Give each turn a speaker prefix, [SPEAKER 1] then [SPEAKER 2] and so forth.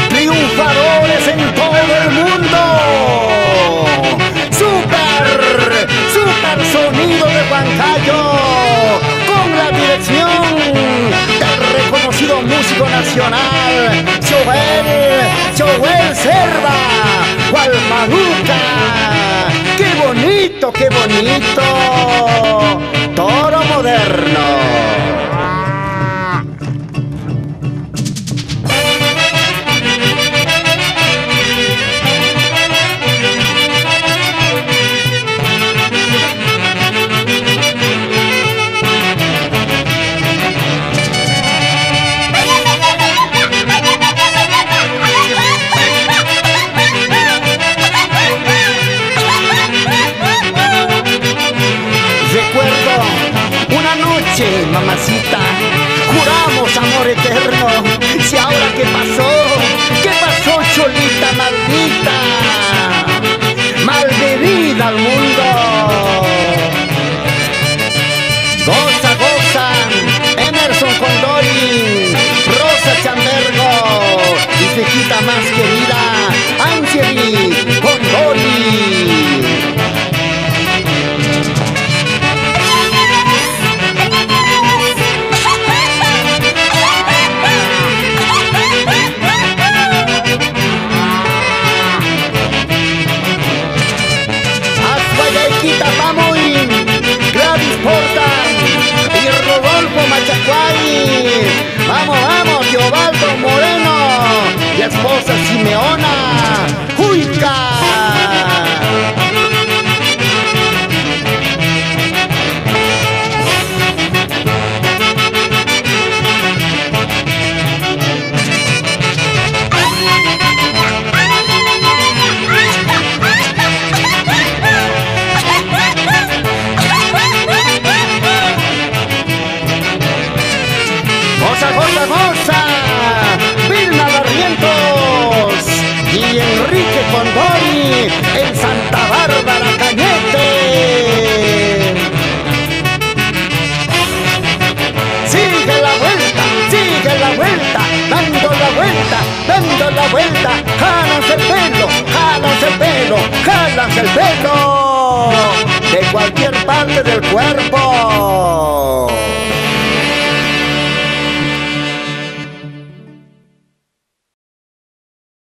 [SPEAKER 1] triunfadores en todo el mundo. Super sonido de Huancayo, con la dirección del reconocido músico nacional Joel Serva, Gualmaduca. ¡Qué bonito, qué bonito! Toro moderno. Mamacita, juramos amor eterno. Si ahora qué pasó, cholita maldita, malvenida al mundo. Goza, goza, Emerson Condori, Rosa Chambergo y su hijita más querida, Angeli Condori. Gladys Porta y Rodolfo Machacuay. Vamos, vamos, Teobaldo Moreno y esposa Simeona Juica. Vilma Barrientos y Enrique Condori en Santa Bárbara Cañete. Sigue la vuelta, dando la vuelta, jálanse el pelo, jálanse el pelo de cualquier parte del cuerpo.